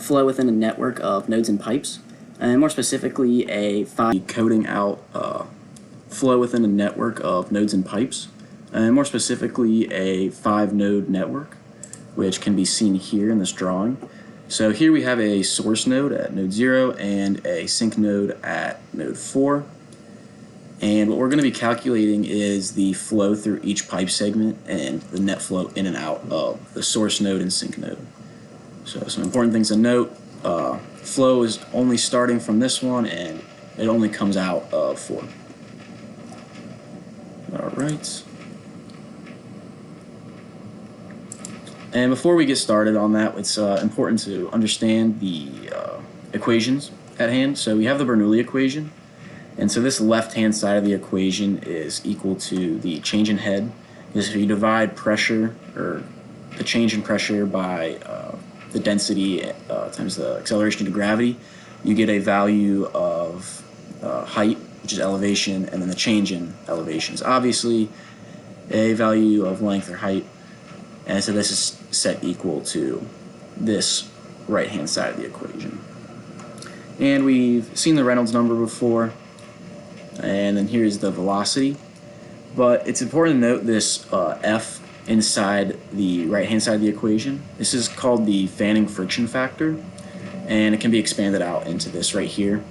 flow within a network of nodes and pipes, and more specifically coding out flow within a network of nodes and pipes, and more specifically a 5-node network, which can be seen here in this drawing. So here we have a source node at node 0 and a sink node at node 4. And what we're going to be calculating is the flow through each pipe segment and the net flow in and out of the source node and sink node. So some important things to note: flow is only starting from this one and it only comes out of 4. Alright. And before we get started on that, it's important to understand the equations at hand. So we have the Bernoulli equation. And so this left-hand side of the equation is equal to the change in head. Because if you divide pressure, or the change in pressure, by the density times the acceleration due to gravity, you get a value of height, which is elevation, and then the change in elevation is obviously a value of length or height. And so this is set equal to this right-hand side of the equation. And we've seen the Reynolds number before. And then here's the velocity. But it's important to note this F inside the right-hand side of the equation. This is called the fanning friction factor, and it can be expanded out into this right here.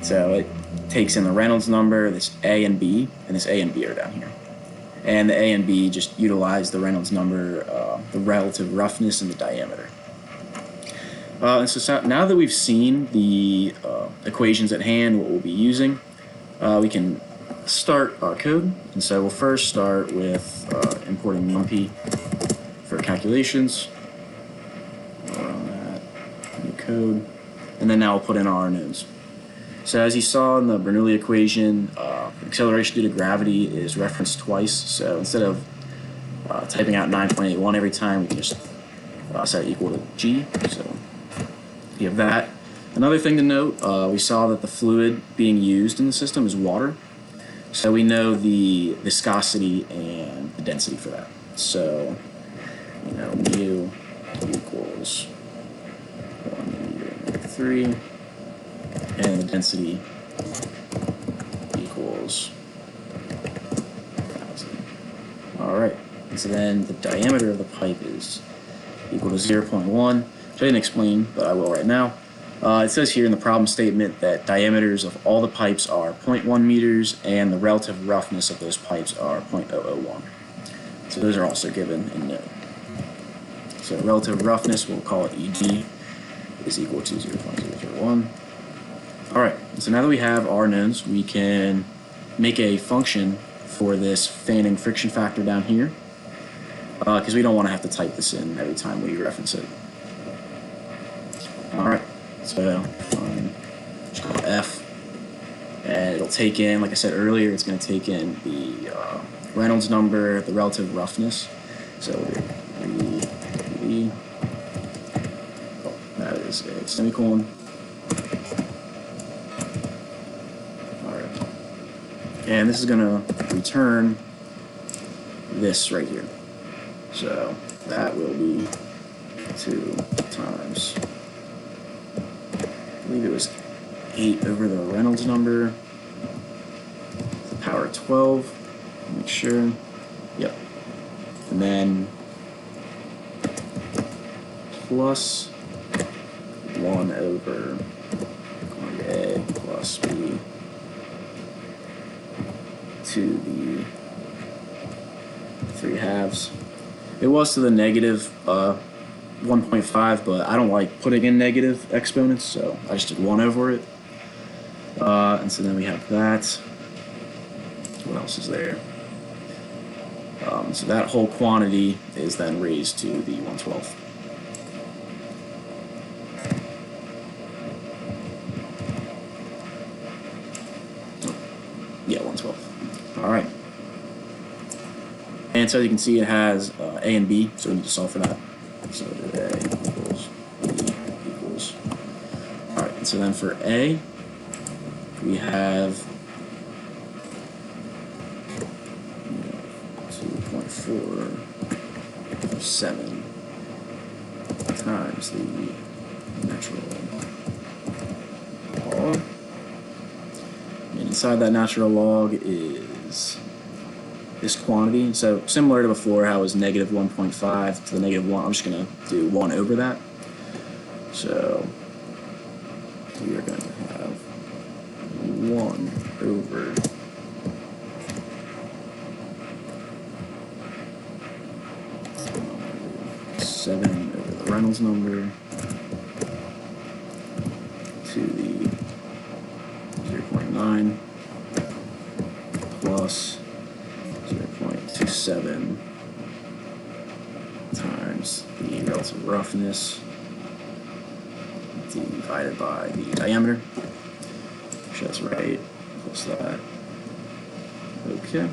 So it takes in the Reynolds number, this A and B, and this A and B are down here. And the A and B just utilize the Reynolds number, the relative roughness, and the diameter. And so now that we've seen the equations at hand, what we'll be using, we can start our code. And so we'll first start with importing NumPy for calculations. We'll run that new code. And then now we'll put in our nodes. So as you saw in the Bernoulli equation, acceleration due to gravity is referenced twice. So instead of typing out 9.81 every time, we can just set it equal to g. So you have that. Another thing to note, we saw that the fluid being used in the system is water. So we know the viscosity and the density for that. So, mu equals 1 meter 3, and the density equals 1,000. All right, and so then the diameter of the pipe is equal to 0.1, which I didn't explain, but I will right now. It says here in the problem statement that diameters of all the pipes are 0.1 meters and the relative roughness of those pipes are 0.001. So those are also given in note. So relative roughness, we'll call it EG, is equal to 0.001. Alright, so now that we have our nodes, we can make a function for this fanning friction factor down here, because we don't want to have to type this in every time we reference it. Alright. So just call F, and it'll take in, like I said earlier, it's going to take in the Reynolds number, the relative roughness. So that is a semicolon. All right, and this is going to return this right here. So that will be 2 times. I believe it was 8 over the Reynolds number, the power of 12, make sure, yep, and then plus 1 over A plus B to the 3/2. It was to the negative 1.5, but I don't like putting in negative exponents, so I just did 1 over it. And so then we have that. What else is there? So that whole quantity is then raised to the 1/12. Yeah, 1/12. All right. And so you can see it has A and B, so we need to solve for that. So A equals B equals. All right, and so then for A, we have 2.47 times the natural inside that natural log is this quantity. So similar to before, how it was negative 1.5 to the negative 1, I'm just going to do 1 over that. So we are going to have 1 over 7 over the Reynolds number to the 0.9 plus 0.27 times the relative roughness divided by the diameter. Make sure that's right. Plus that. Okay.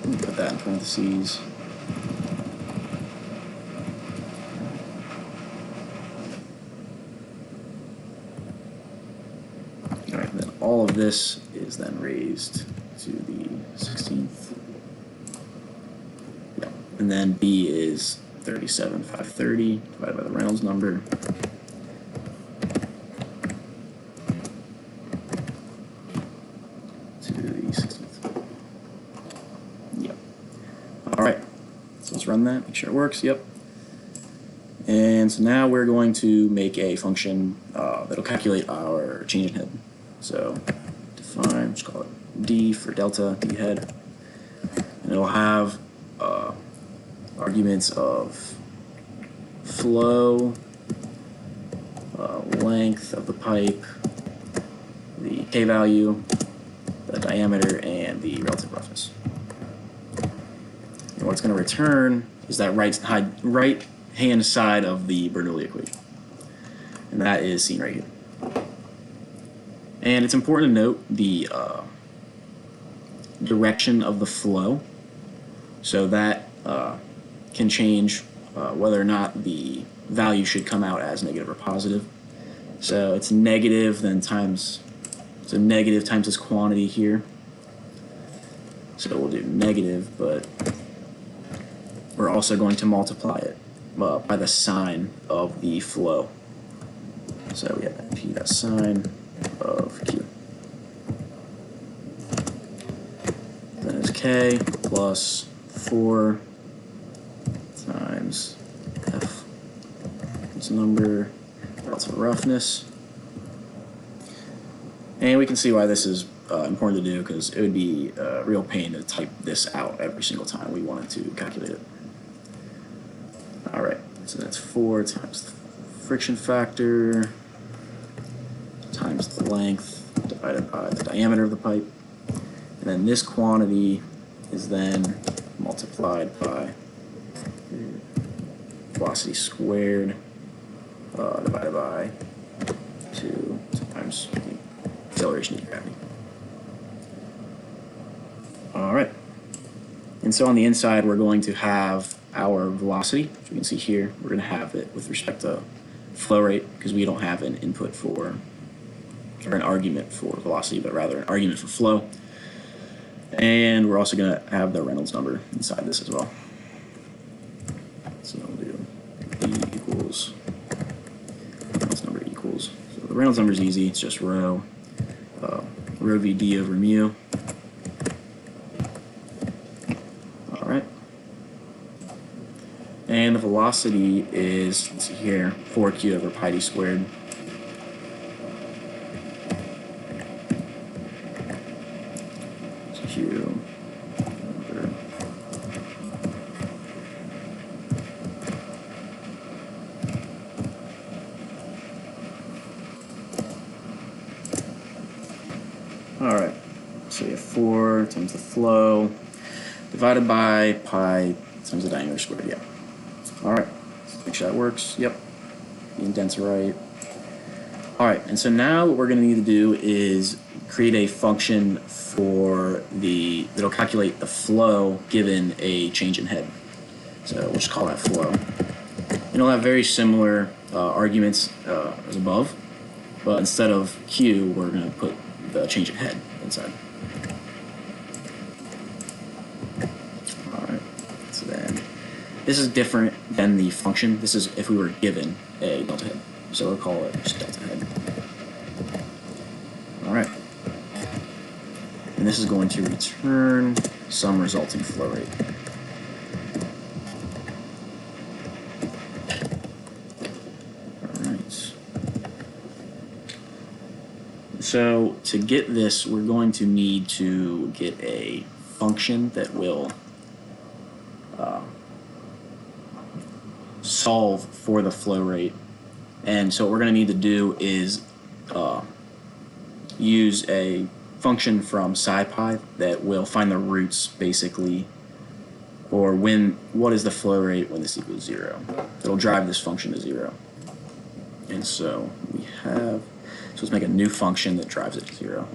Put that in parentheses. All right, then all of this is then raised to the 16th. Yeah, and then B is 37,530 divided by the Reynolds number. To the 16th. Yep. All right, so let's run that, make sure it works. Yep. And so now we're going to make a function that'll calculate our change in head. So define, just call it D for delta, D head. And it'll have arguments of flow, length of the pipe, the K value, the diameter, and the relative roughness. And what it's going to return is that right hand side of the Bernoulli equation. And that is seen right here. And it's important to note the direction of the flow. So that can change whether or not the value should come out as negative or positive. So it's negative then times, so negative times this quantity here. So we'll do negative, but we're also going to multiply it by the sign of the flow. So we have P, that sign of Q. Then it's K plus 4 times F. This number, relative roughness. And we can see why this is important to do, because it would be a real pain to type this out every single time we wanted to calculate it. All right, so that's 4 times the friction factor times the length divided by the diameter of the pipe. And then this quantity is then multiplied by velocity squared divided by 2 times the acceleration due to gravity. All right. And so on the inside, we're going to have our velocity, which we can see here. We're going to have it with respect to flow rate, because we don't have an input for, or an argument for velocity, but rather an argument for flow. And we're also going to have the Reynolds number inside this as well. So we'll do E equals Reynolds number equals. So the Reynolds number is easy. It's just rho v d over mu. All right. And the velocity is, let's see here, 4q over pi d squared. Q over all right, so we have 4 times the flow divided by pi times the diameter squared. Yeah. All right, let's make sure that works. Yep, the indents are right. All right, and so now what we're going to need to do is create a function for that'll calculate the flow given a change in head. So we'll just call that flow. And it'll have very similar arguments as above, but instead of Q, we're going to put the change in head inside. All right, so then This is different than the function. This is if we were given a delta head. So we'll call it just delta head. All right. And this is going to return some resulting flow rate. All right. So to get this, we're going to need to get a function that will solve for the flow rate. And so what we're going to need to do is use a function from SciPy that will find the roots, basically, or what is the flow rate when this equals 0. It'll drive this function to 0. And so let's make a new function that drives it to 0.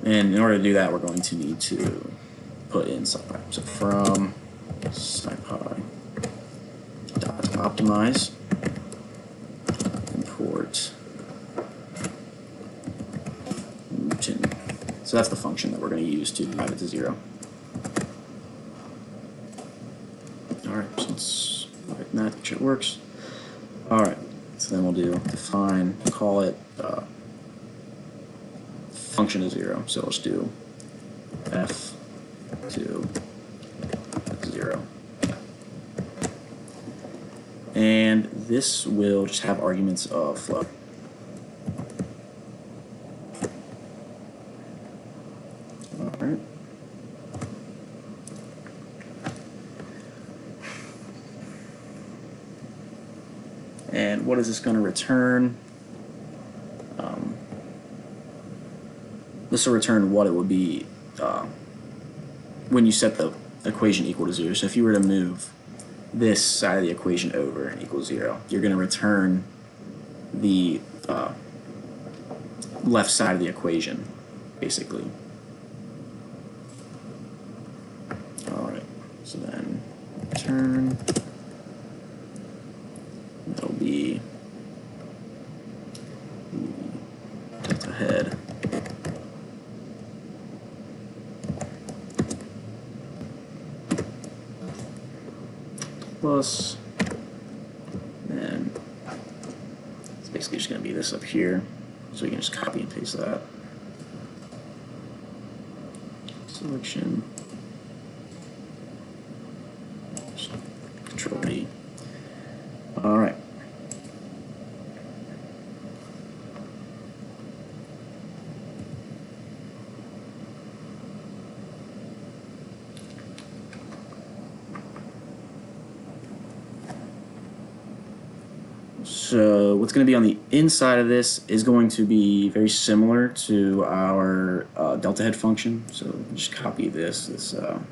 And in order to do that, we're going to need to put in SciPy. So from SciPy dot optimize, import Newton. So that's the function that we're going to use to drive it to 0. All right, so let's write that, make sure it works. All right, so then we'll define, call it function to 0. So let's do f to 0. And this will just have arguments of flow. All right. And what is this going to return? This will return what it would be when you set the equation equal to 0. So if you were to move this side of the equation over and equals 0, you're going to return the left side of the equation, basically. All right, so then return, that'll be delta head plus, and it's basically just going to be this up here, so you can just copy and paste that. Selection, Control D. All right. So what's going to be on the inside of this is going to be very similar to our delta head function. So just copy this. It's going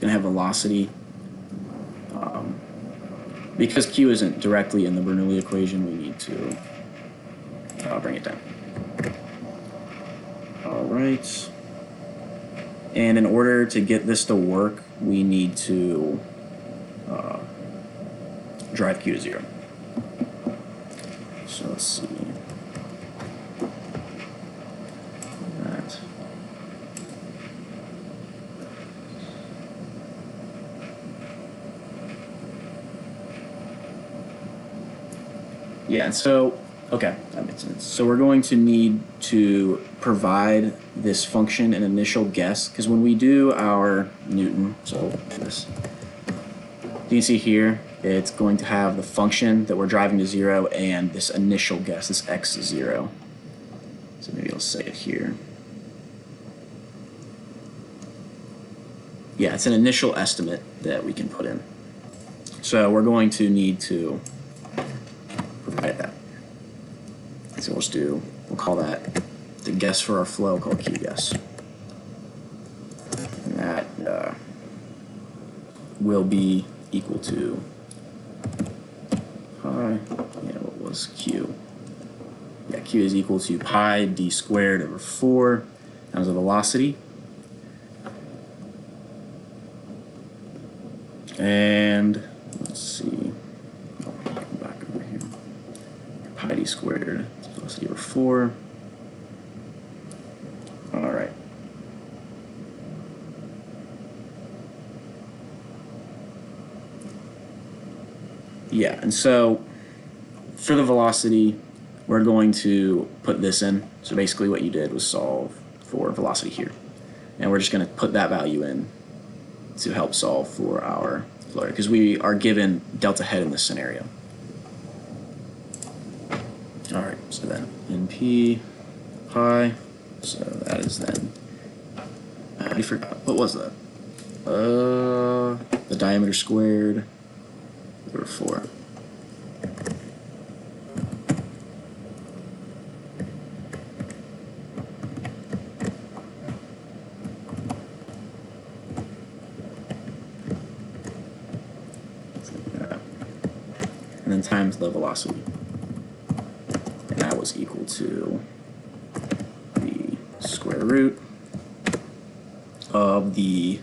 to have velocity. Because Q isn't directly in the Bernoulli equation, we need to bring it down. All right. And in order to get this to work, we need to drive Q to 0. So let's see. That. Yeah, so, okay, that makes sense. So we're going to need to provide this function an initial guess, because when we do our Newton, so this, you can see here, it's going to have the function that we're driving to 0 and this initial guess, this x is 0. So maybe I'll say it here. Yeah, it's an initial estimate that we can put in. So we're going to need to provide that. So we'll call that the guess for our flow, called Q guess. And that will be equal to pi, yeah, what was Q? Yeah, Q is equal to pi d squared over 4 times the velocity. And let's see, come back over here. Pi d squared, velocity over 4. All right. Yeah, and so for the velocity, we're going to put this in. So basically what you did was solve for velocity here. And we're just going to put that value in to help solve for our flow, because we are given delta head in this scenario. All right, so then NP pi, so that is then, I forgot, what was that? The diameter squared over 4. And then times the velocity. And that was equal to the square root of the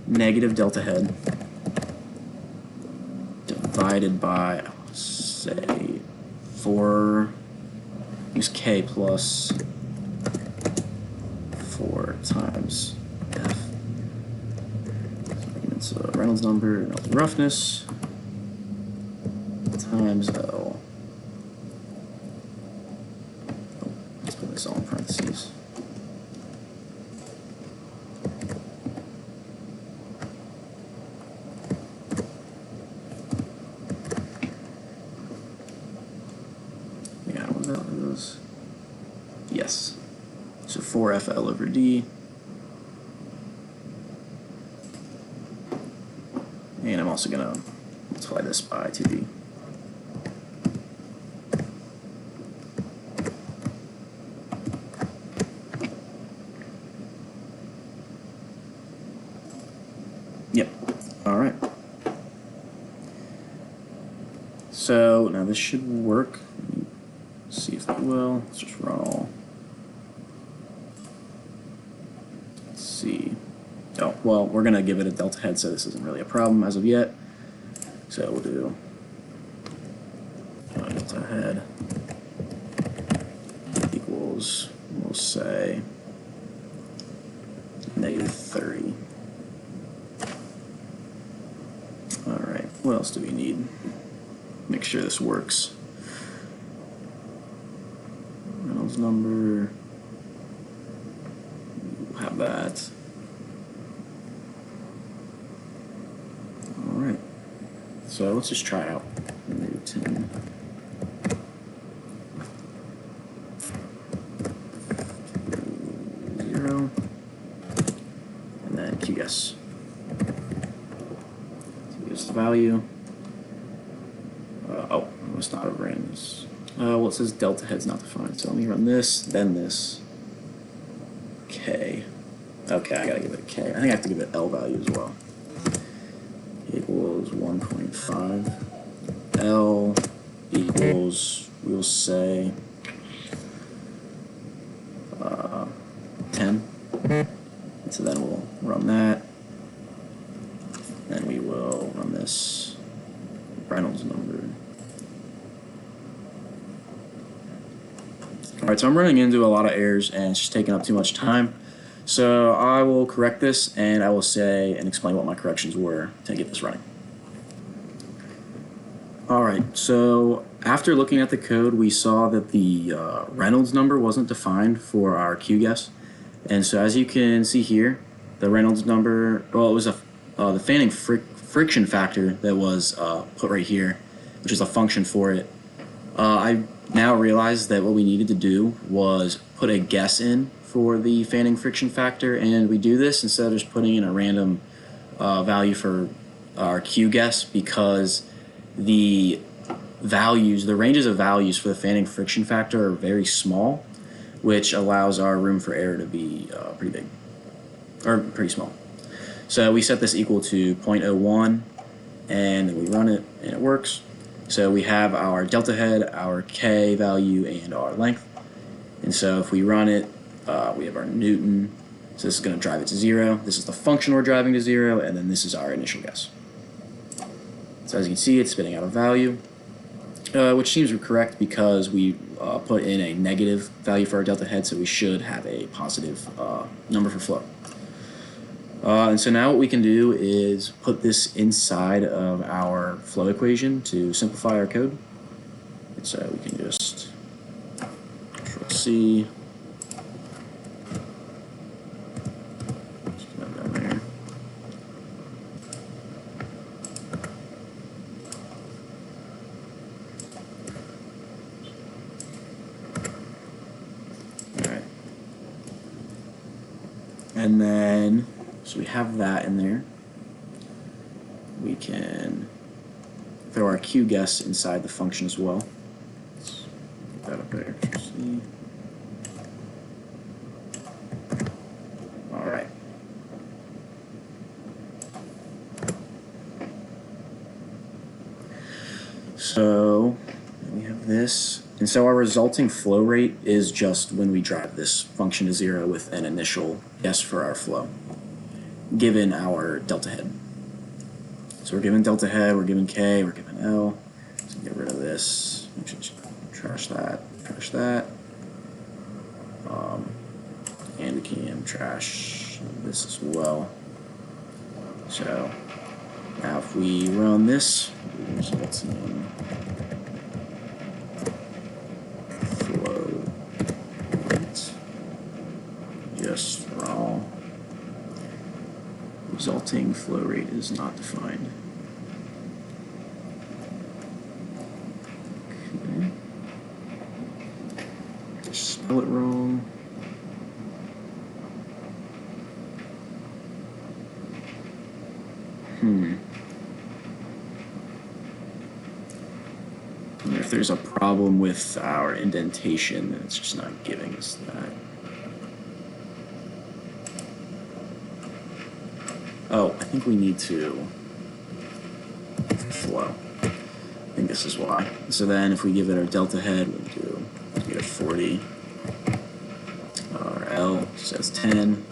negative delta head divided by, say, 4, use k plus 4 times f. It's a Reynolds number, Reynolds roughness, times L. Oh, let's put this all in parentheses. Yeah, what are those? Yes. So 4FL over D. And I'm also going to multiply this by 2D. Yep. All right. So now this should work. Let's see if it will. Let's just run all. Let's see. Oh, well, we're going to give it a delta head, so this isn't really a problem as of yet. So we'll do delta head equals, we'll say, -30. All right, what else do we need? Make sure this works. Reynolds number, we'll have that. All right, so let's just try it out. -10. And then QGuess. Here's the value. Oh, I must not have ran this. Well, it says delta head's not defined, so let me run this, then this. K. Okay, I gotta give it a K. I think I have to give it L value as well. Equals 1.5. L equals, we'll say, 10. And so then we'll run that. Then we will run this Reynolds number. Alright, so I'm running into a lot of errors and it's just taking up too much time. So I will correct this and I will say and explain what my corrections were to get this running. Alright, so after looking at the code, we saw that the Reynolds number wasn't defined for our QGuess. And so as you can see here, the Reynolds number, well, it was the fanning friction factor that was put right here, which is a function for it. I now realize that what we needed to do was put a guess in for the fanning friction factor, and we do this instead of just putting in a random value for our QGuess, because the ranges of values for the fanning friction factor are very small, which allows our room for error to be pretty big, or pretty small. So we set this equal to 0.01, and then we run it, and it works. So we have our delta head, our K value, and our length. And so if we run it, we have our Newton. So this is going to drive it to 0. This is the function we're driving to 0, and then this is our initial guess. So as you can see, it's spitting out a value, which seems correct because we put in a negative value for our delta head, so we should have a positive number for flow. And so now what we can do is put this inside of our flow equation to simplify our code. And so we can just Control C. Just put that down there. All right. And then, so we have that in there. We can throw our Q guess inside the function as well. Let's put that up there. See. All right. So we have this. And so our resulting flow rate is just when we drive this function to 0 with an initial guess for our flow, given our delta head. So we're given delta head, we're given K, we're given L. So get rid of this. Just trash that, trash that. And we can trash this as well. So now if we run this, it results in flow rate. Just wrong. Resulting flow rate is not defined. Okay. Just spell it wrong. And if there's a problem with our indentation, then it's just not giving us that. Oh, I think we need to flow. I think this is why. So then if we give it our delta head, we get a 40. Our L says 10.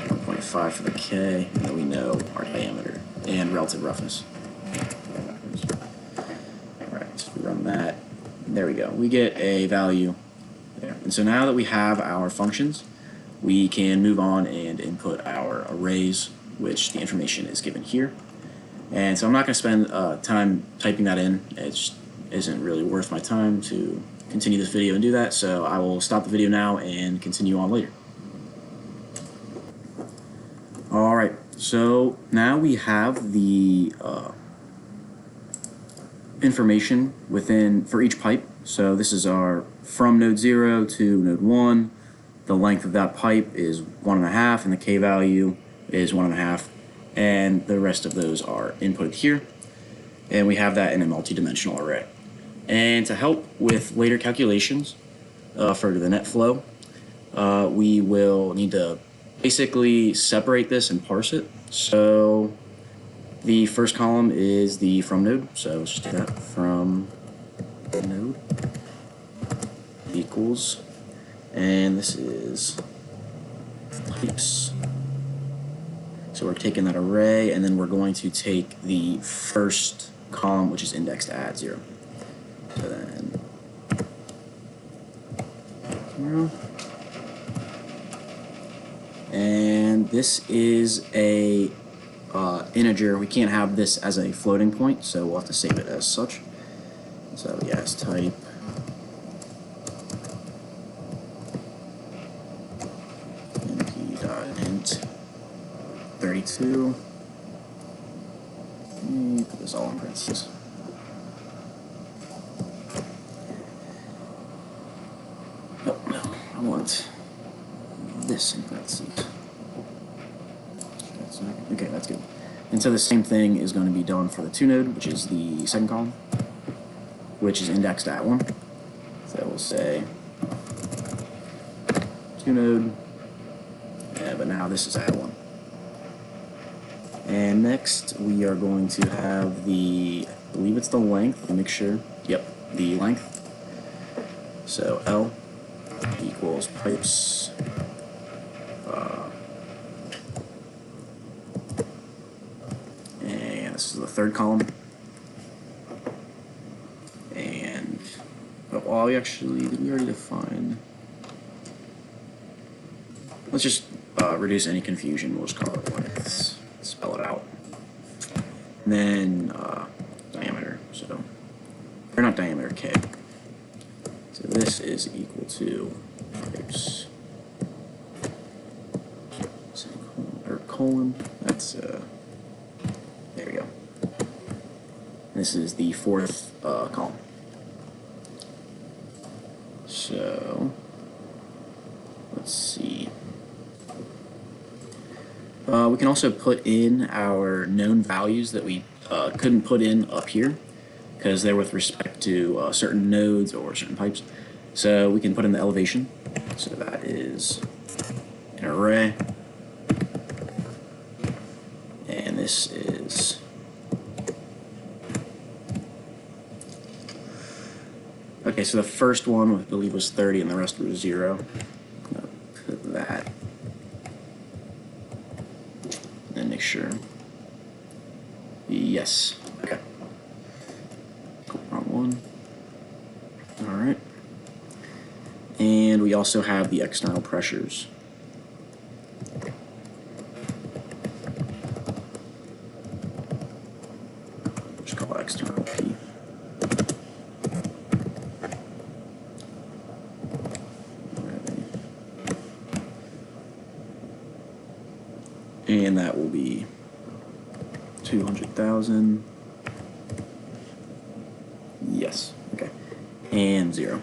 1.5 for the K, and then we know our diameter and relative roughness. Alright, so we run that. There we go. We get a value there. And so now that we have our functions, we can move on and input our arrays, which the information is given here. And so I'm not going to spend time typing that in. It just isn't really worth my time to continue this video and do that, so I will stop the video now and continue on later. Alright, so now we have the information for each pipe. So this is our from node 0 to node 1. The length of that pipe is 1.5 and the K value is 1.5, and the rest of those are inputted here. And we have that in a multi-dimensional array. And to help with later calculations for the net flow, we will need to basically separate this and parse it. So the first column is the from node. So let's just do that. From node equals, and this is pipes. So we're taking that array, and then we're going to take the first column, which is indexed at 0. So then 0. And this is a integer. We can't have this as a floating point, so we'll have to save it as such. So yes, type np.int 32. Put this all in parentheses. Oh no, I want this in parentheses. Okay, that's good. And so the same thing is going to be done for the 2 node, which is the second column, which is indexed at 1. So we'll say 2 node, yeah, but now this is at 1. And next we are going to have I believe it's the length, make sure, yep, the length. So L equals pipes and this is the third column. And did we already define? Let's just reduce any confusion, we'll just call it width, spell it out. And then diameter, so, or not diameter, K. So this is equal to, oops, or colon, that's, there we go. This is the fourth column. So, let's see. We can also put in our known values that we couldn't put in up here because they're with respect to certain nodes or certain pipes. So we can put in the elevation. So that is an array. And this is okay, so the first one I believe was 30 and the rest was 0. I'm gonna put that. And make sure. Yes. Okay. Cool. Wrong one. Alright. And we also have the external pressures. Just call it external P. And that will be 200,000. Yes. Okay. And 0.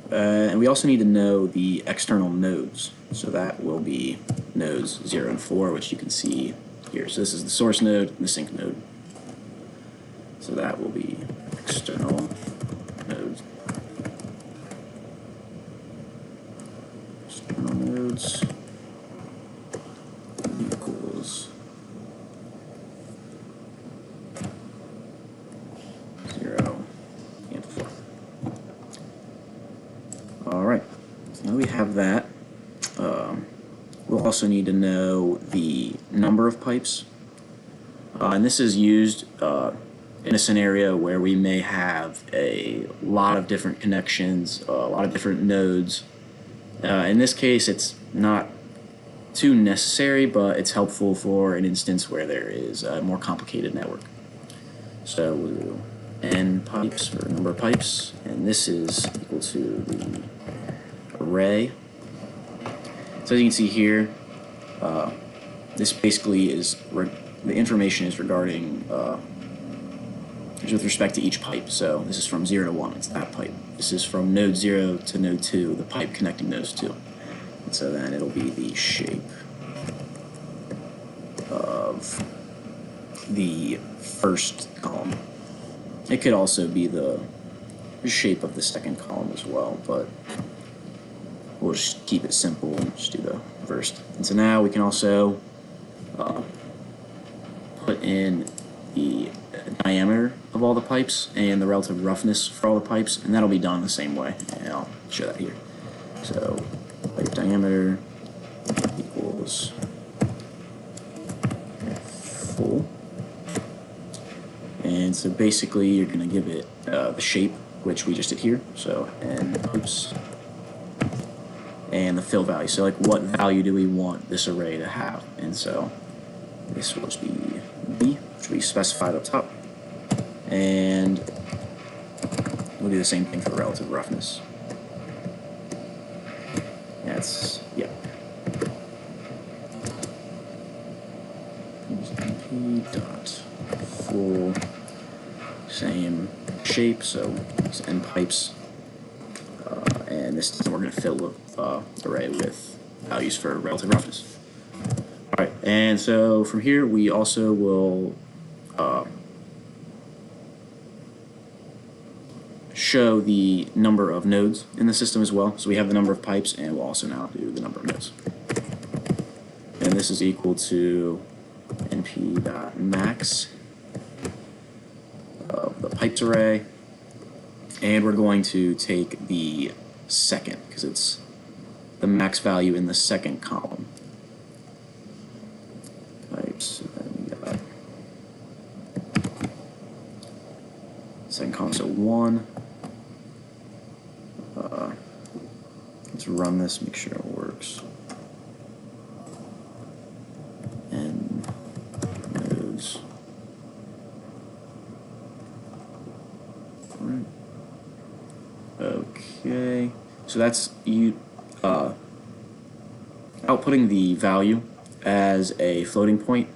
And we also need to know the external nodes. So that will be nodes 0 and 4, which you can see here. So this is the source node and the sink node. So that will be external nodes. External nodes equals 0 and 4. Alright, so now we have that. We'll also need to know the number of pipes. And this is used in a scenario where we may have a lot of different connections, a lot of different nodes. In this case, it's not too necessary, but it's helpful for an instance where there is a more complicated network. So we'll do n pipes for number of pipes, and this is equal to the array. So as you can see here, this basically is the information is regarding with respect to each pipe. So this is from 0 to 1, it's that pipe. This is from node 0 to node 2, the pipe connecting those two. And so then it'll be the shape of the first column. It could also be the shape of the second column as well, but we'll just keep it simple and just do the first. And so now we can also put in the diameter of all the pipes and the relative roughness for all the pipes, and that'll be done the same way, and I'll show that here. So pipe diameter equals full, and so basically you're going to give it the shape, which we just did here, so n pipes, and the fill value, so like what value do we want this array to have, and so this will just be b, which we specified up top, and we'll do the same thing for relative roughness. That's, yeah. np dot full, same shape, so it's n pipes, and this time we're going to fill the array with values for relative roughness. Alright, and so from here we also will show the number of nodes in the system as well. So we have the number of pipes, and we'll also now do the number of nodes. And this is equal to np.max of the pipes array, and we're going to take the second because it's the max value in the second column. Pipes, and then we got second column, so 1. Let's run this, make sure it works. Okay, so that's you outputting the value as a floating point,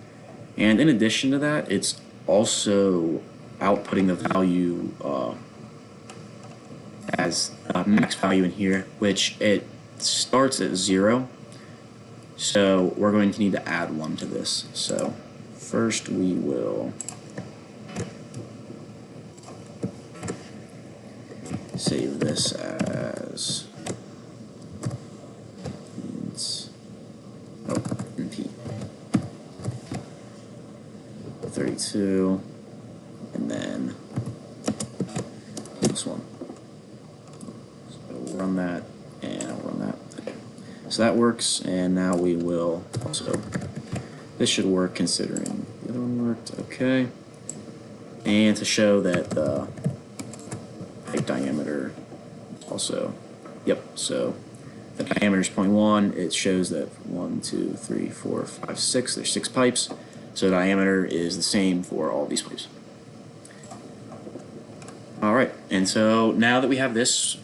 and in addition to that, it's also outputting the value as a max value in here, which it starts at 0. So we're going to need to add 1 to this. So first we will save this as NP 32, and then this one. So we'll run that, and I'll run that. Okay. So that works, and now we will also, this should work considering the other one worked. Okay. And to show that the pipe diameter also, yep, so the diameter is 0.1. It shows that 1, 2, 3, 4, 5, 6, there's 6 pipes. So the diameter is the same for all these pipes. All right, and so now that we have this,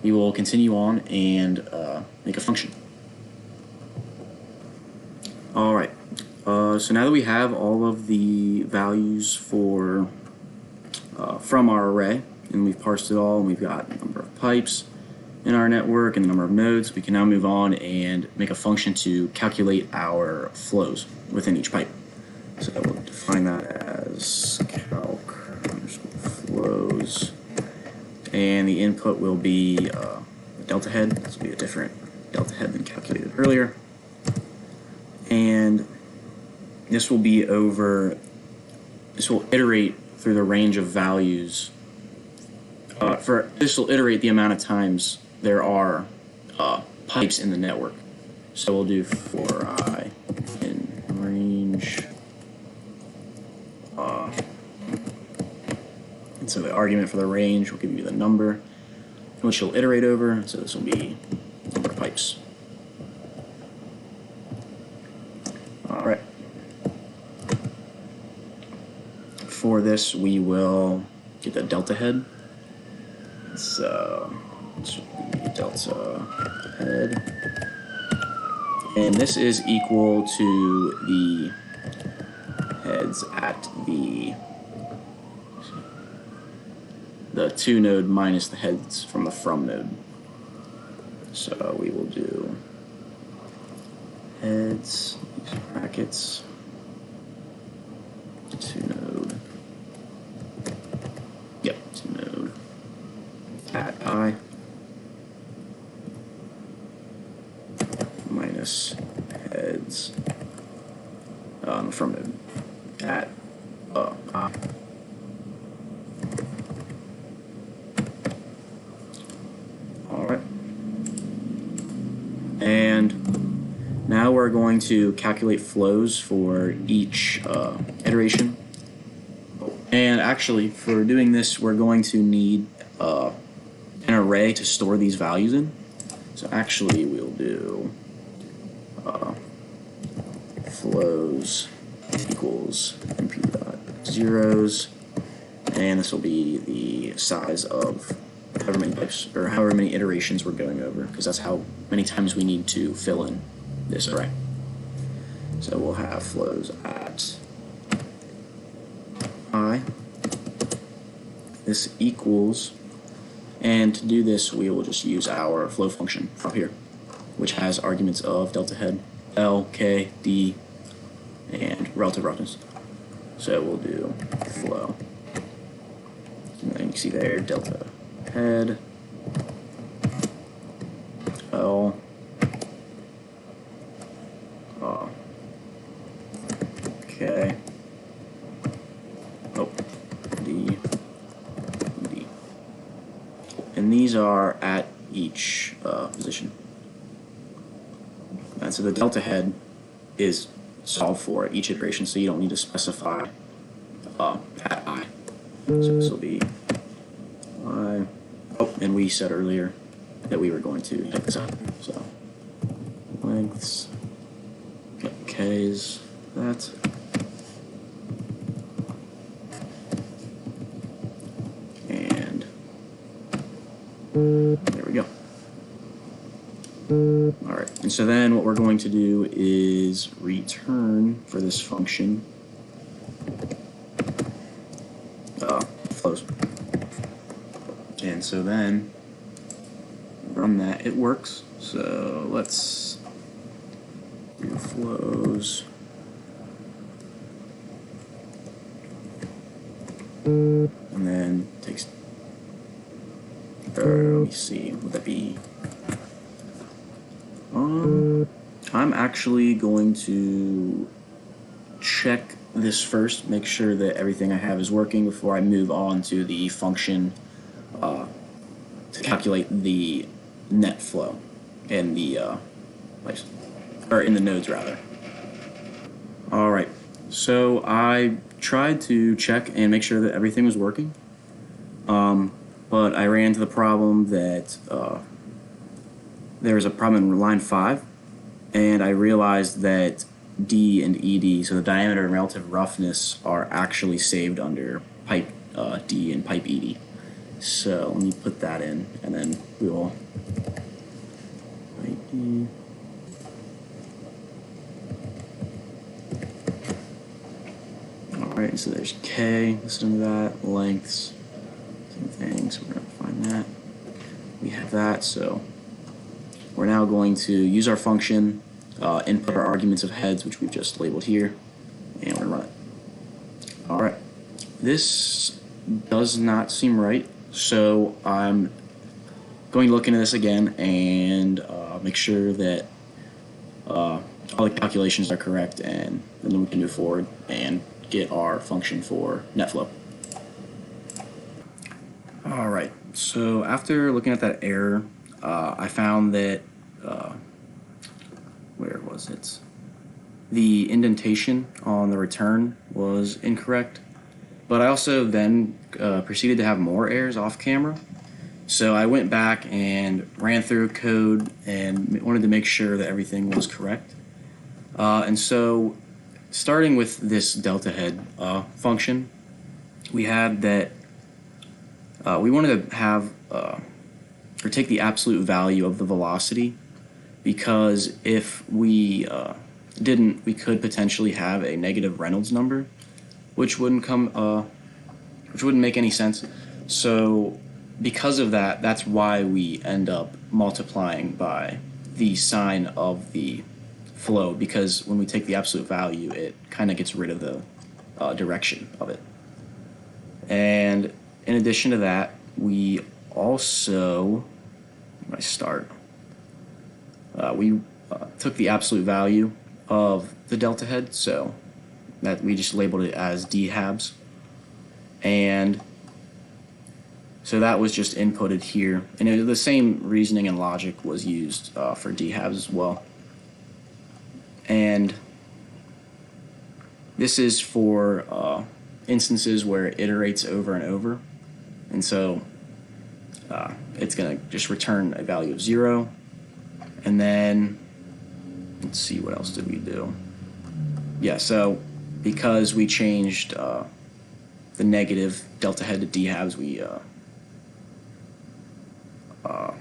we will continue on and make a function. All right, so now that we have all of the values for from our array, and we've parsed it all, and we've got the number of pipes in our network and the number of nodes, we can now move on and make a function to calculate our flows within each pipe. So we'll define that as calc flows, and the input will be a delta head. This will be a different delta head than calculated earlier, and this will be over. This will iterate through the range of values. This will iterate the amount of times there are pipes in the network. So we'll do for I in range. And so the argument for the range will give you the number, which you'll iterate over. So this will be number of pipes. All right. For this, we will get the delta head. So this will be delta head. And this is equal to the heads at the 2 node minus the heads from the from node. So we will do heads, these brackets, 2 node, yep, 2 node at I minus heads from node at I. Alright. And now we're going to calculate flows for each iteration. And actually, for doing this, we're going to need an array to store these values in. So actually, we'll do flows equals np dot zeros, and this will be the size of however many pipes or however many iterations we're going over, because that's how many times we need to fill in this array. So we'll have flows at I. This equals, and to do this we will just use our flow function up here, which has arguments of delta head, L, K, D, and relative roughness. So we'll do flow. And then you can see there delta head, L, K, oh, D, D. And these are at each position. And so the delta head is solved for each iteration, so you don't need to specify at I. So this will be I. Oh, and we said earlier that we were going to check this out. So lengths, K's, that. And There we go. Alright, and so then what we're going to do is return for this function flows. And so then run that, it works. So let's do flows. And then takes, let me see, would that be, I'm actually going to check this first, make sure that everything I have is working before I move on to the function to calculate the net flow in the place, or in the nodes rather. All right, so I tried to check and make sure that everything was working, but I ran into the problem that there was a problem in line 5, and I realized that D and ED, so the diameter and relative roughness, are actually saved under pipe D and pipe ED. So let me put that in, and then we will pipe D. Alright, so there's K, listen to that, lengths, same thing, so we're going to find that. We have that, so we're now going to use our function, input our arguments of heads, which we've just labeled here, and we're going to run it. Alright, this does not seem right, so I'm going to look into this again and make sure that all the calculations are correct, and then we can move forward and get our function for net flow. Alright, so after looking at that error, I found that, where was it? The indentation on the return was incorrect, but I also then proceeded to have more errors off camera. So I went back and ran through code and wanted to make sure that everything was correct. And so starting with this delta head function, we had that we wanted to have or take the absolute value of the velocity, because if we didn't, we could potentially have a negative Reynolds number, which wouldn't make any sense. So because of that, that's why we end up multiplying by the sign of the flow, because when we take the absolute value, it kind of gets rid of the direction of it. And in addition to that, we also, when I start, we took the absolute value of the delta head, so that we just labeled it as D-habs, and so that was just inputted here, and the same reasoning and logic was used for D-habs as well. And this is for instances where it iterates over and over, and so it's going to just return a value of 0. And then let's see, what else did we do? Yeah, so because we changed the negative delta head to D-habs, we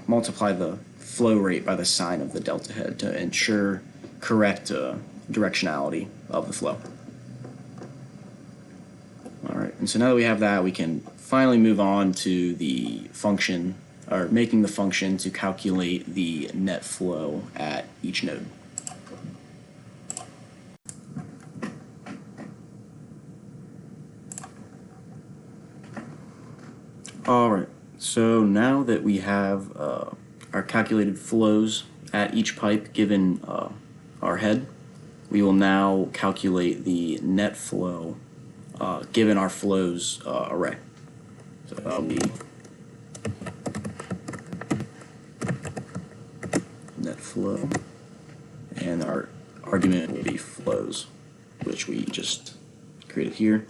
multiply the flow rate by the sign of the delta head to ensure correct directionality of the flow. Alright, and so now that we have that, we can finally move on to the function, or making the function to calculate the net flow at each node. Alright, so now that we have our calculated flows at each pipe given our head, we will now calculate the net flow given our flows array. So that'll be net flow, and our argument will be flows, which we just created here.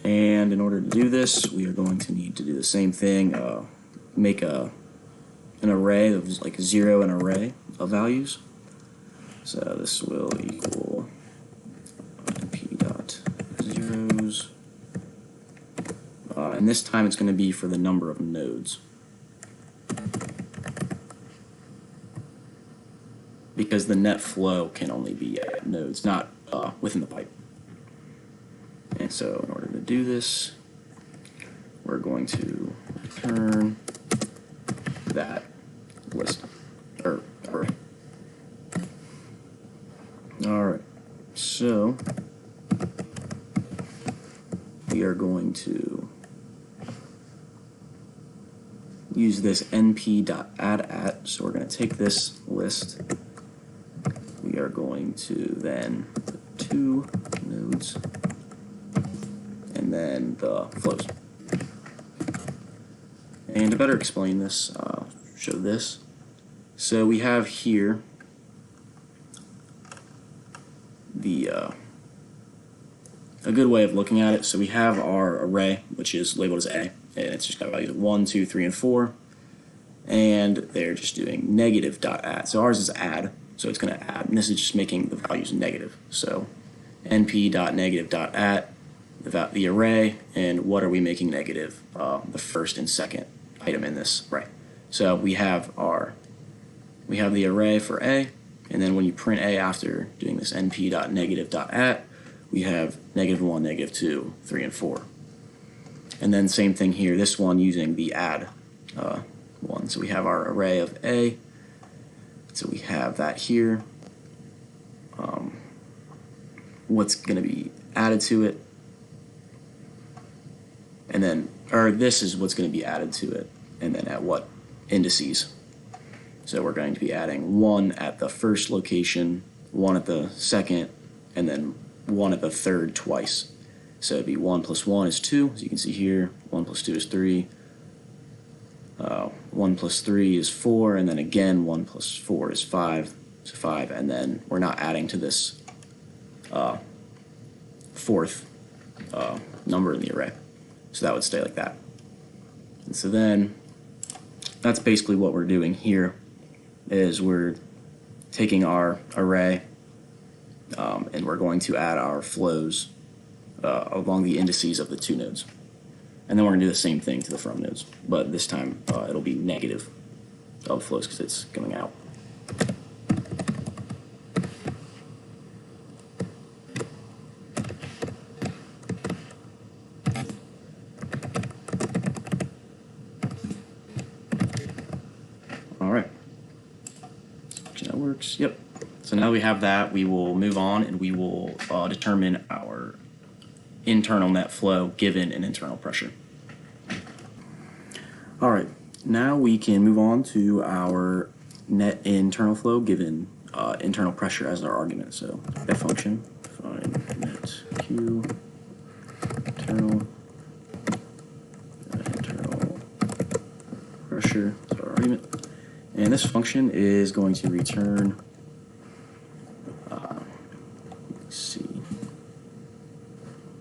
And in order to do this, we are going to need to do the same thing, make an array of like 0 an array of values. So this will equal p dot zeros, and and this time it's going to be for the number of nodes. Because the net flow can only be nodes, not within the pipe. And so in order to do this, we're going to return that list, or array. All right, so we are going to use this np.add@. So we're going to take this list. We are going to then put 2 nodes and then the flows. And to better explain this, I'll show this. So we have here the a good way of looking at it. So we have our array, which is labeled as A, and it's just got values of 1, 2, 3, and 4, and they're just doing negative.add. So ours is add, so it's going to add, and this is just making the values negative. So np.negative.add the array, and what are we making negative? The first and second item in this array. So we have the array for A, and then when you print A after doing this np.negative.add, we have -1, -2, 3, and 4. And then same thing here, this one using the add one. So we have our array of A, so we have that here. What's going to be added to it, and then, or this is what's going to be added to it, and then at what indices. So we're going to be adding 1 at the first location, 1 at the second, and then 1 at the third twice. So it'd be 1 plus 1 is 2, as you can see here. 1 plus 2 is 3. 1 plus 3 is 4, and then again 1 plus 4 is 5. So 5, and then we're not adding to this fourth number in the array. So that would stay like that. And so then that's basically what we're doing here, is we're taking our array and we're going to add our flows along the indices of the 2 nodes. And then we're going to do the same thing to the from nodes, but this time it'll be negative of flows because it's going out. All right. That works. Yep. So now we have that, we will move on and we will determine our internal net flow given an internal pressure. All right, now we can move on to our net internal flow given internal pressure as our argument. So that function, find net Q internal pressure is our argument. And this function is going to return, let's see,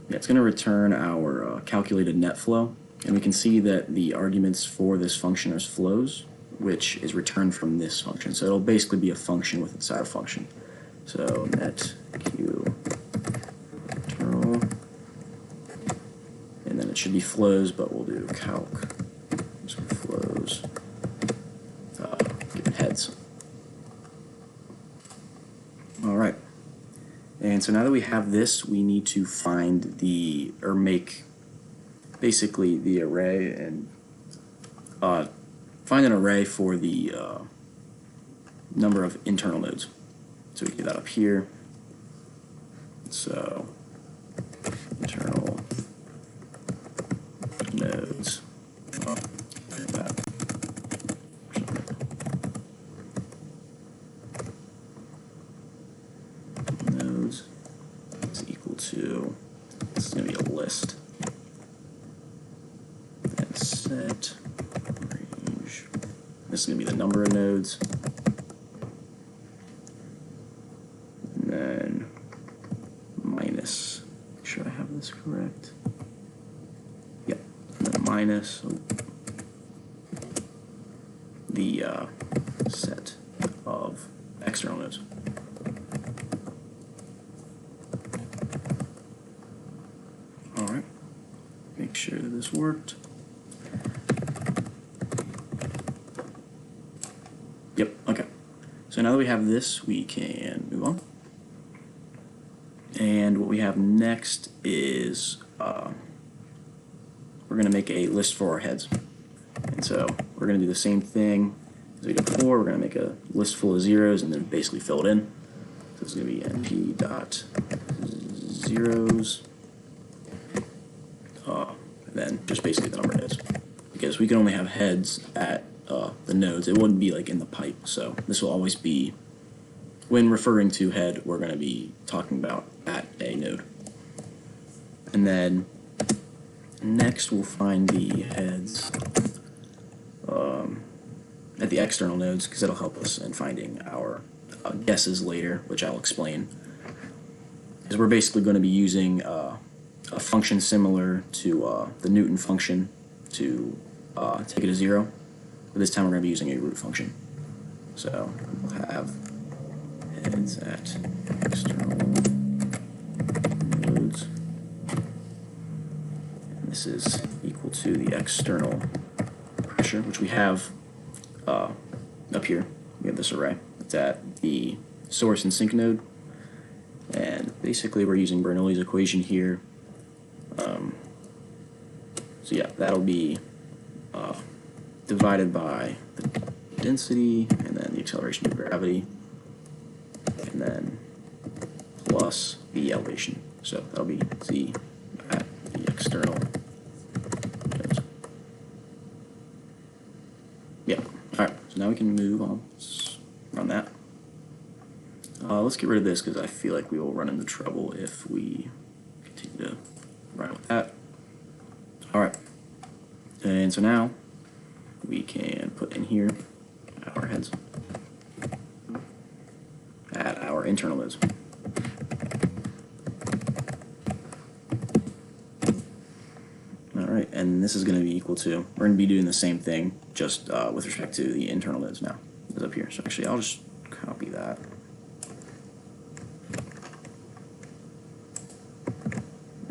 yeah, it's going to return our calculated net flow. And we can see that the arguments for this function are flows, which is returned from this function. So it'll basically be a function with inside a function. So net Q internal, and then it should be flows, but we'll do calc some flows given heads. All right. And so now that we have this, we need to find the, or make basically the array and find an array for the number of internal nodes. So we can do that up here. So internal nodes. Nodes is equal to, this is going to be a list. And set range. This is going to be the number of nodes. And then minus, make sure I have this correct. Yep. And then minus the set of external nodes. All right. Make sure that this worked. Yep, okay. So now that we have this, we can move on. And what we have next is we're going to make a list for our heads. And so we're going to do the same thing as we did before. We're going to make a list full of zeros and then basically fill it in. So it's going to be np dot zeros, and then just basically the number of heads. Because we can only have heads at the nodes. It wouldn't be like in the pipe. So this will always be, when referring to head, we're going to be talking about at a node. And then next we'll find the heads at the external nodes, because that'll help us in finding our guesses later, which I'll explain. Because we're basically going to be using a function similar to the Newton function to take it to 0. But this time we're going to be using a root function. So we'll have heads at external nodes. And this is equal to the external pressure, which we have up here. We have this array. It's at the source and sink node. And basically we're using Bernoulli's equation here. So yeah, that'll be divided by the density and then the acceleration of gravity, and then plus the elevation. So that'll be z at the external nodes. Yeah, alright, so now we can move on. Let's run that. Let's get rid of this because I feel like we will run into trouble if we continue to run with that. Alright, and so now we can put in here our heads at our internal nodes. Alright, and this is going to be equal to, we're going to be doing the same thing, just with respect to the internal nodes now. It's up here. So actually, I'll just copy that.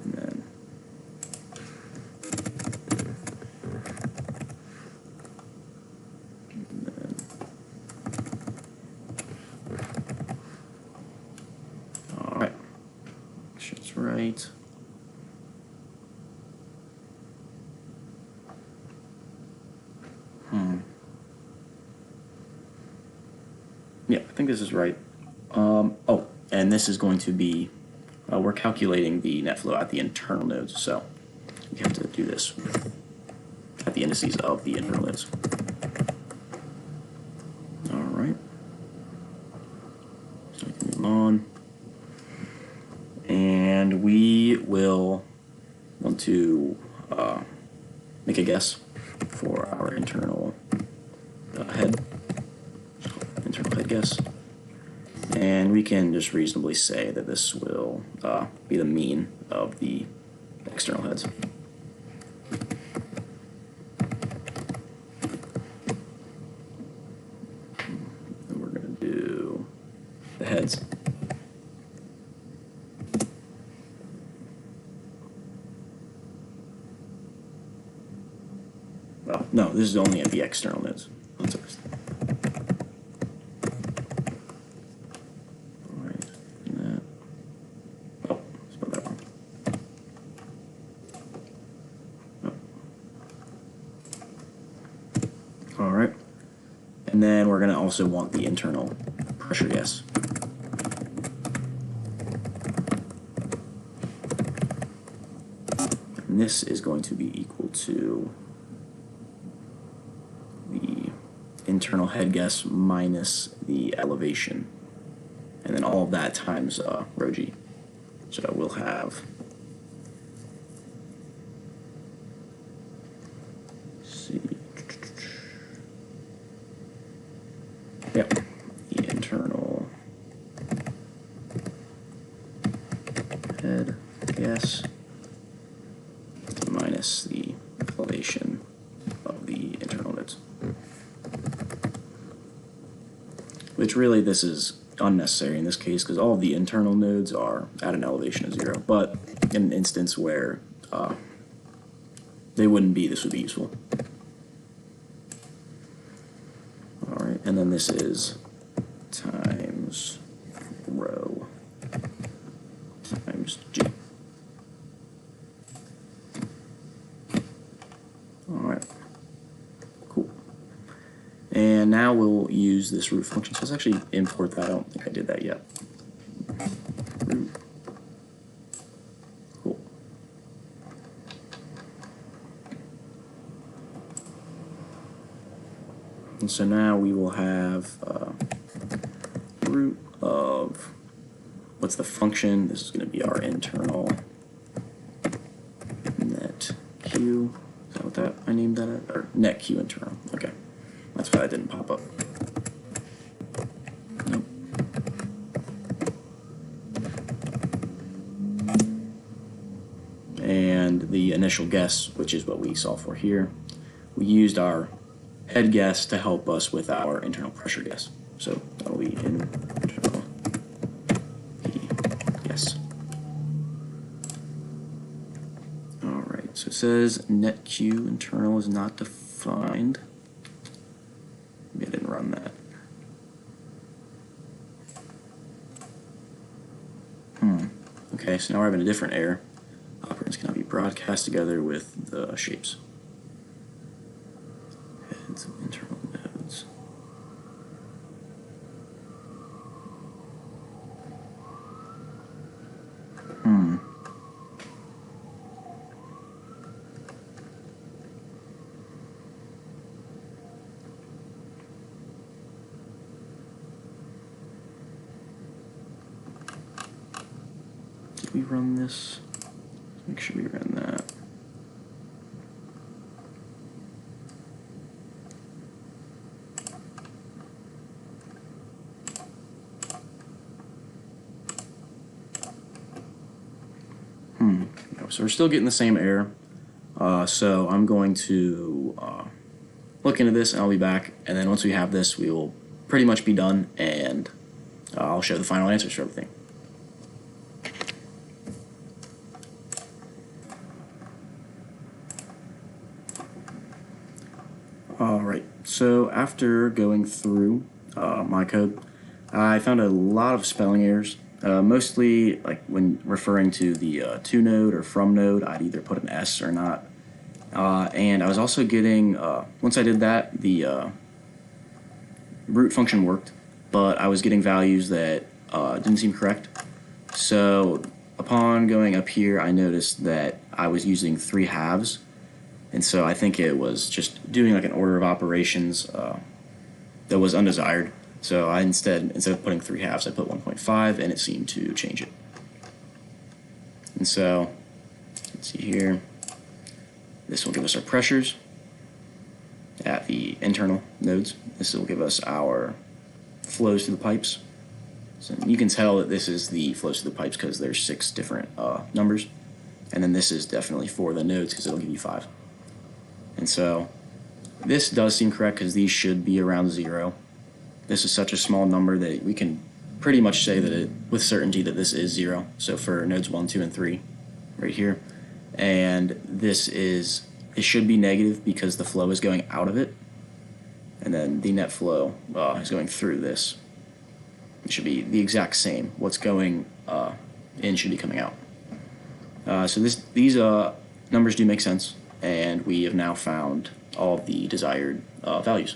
And then alright. Shit's right. Yeah, I think this is right. Oh, and this is going to be, we're calculating the net flow at the internal nodes, so we have to do this at the indices of the internal nodes. All right. So we can move on. And we will want to make a guess for our internal head. Internal head guess, and we can just reasonably say that this will be the mean of the external heads. And we're going to do the heads. Well, no, this is only at the external nodes. Alright, and then we're going to also want the internal pressure guess. And this is going to be equal to the internal head guess minus the elevation, and then all of that times rho g. So we'll have yep, the internal head guess minus the elevation of the internal nodes. Which really this is unnecessary in this case because all of the internal nodes are at an elevation of 0. But in an instance where they wouldn't be, this would be useful. All right, and then this is times rho times g. All right, cool. And now we'll use this root function. So let's actually import that. I don't think I did that yet. Root. Cool. And so now we will have root of, what's the function? This is going to be our internal net q. Is that what that I named that? Or net q internal. Okay, that's why that didn't pop up. Nope. And the initial guess, which is what we solved for here, we used our head guess to help us with our internal pressure guess. So that'll be internal P guess. All right, so it says net Q internal is not defined. Maybe I didn't run that. Okay, so now we're having a different error. Operands cannot be broadcast together with the shapes. Heads of internal nodes. Did we run this? Make sure we ran that. So we're still getting the same error. So I'm going to look into this and I'll be back. And then once we have this, we will pretty much be done and I'll show the final answers for everything. Alright, so after going through my code, I found a lot of spelling errors. Mostly like when referring to the to node or from node, I'd either put an S or not. And I was also getting, once I did that, the root function worked, but I was getting values that didn't seem correct. So upon going up here, I noticed that I was using 3/2. And so I think it was just doing like an order of operations that was undesired. So I instead of putting 3/2, I put 1.5 and it seemed to change it. And so, let's see here. This will give us our pressures at the internal nodes. This will give us our flows through the pipes. So you can tell that this is the flows through the pipes because there's 6 different numbers. And then this is definitely for the nodes because it'll give you 5. And so this does seem correct because these should be around 0. This is such a small number that we can pretty much say that with certainty that this is 0. So for nodes 1, 2, and 3 right here. And this is, it should be negative because the flow is going out of it. And then the net flow is going through this. It should be the exact same. What's going in should be coming out. So these numbers do make sense. And we have now found all of the desired values.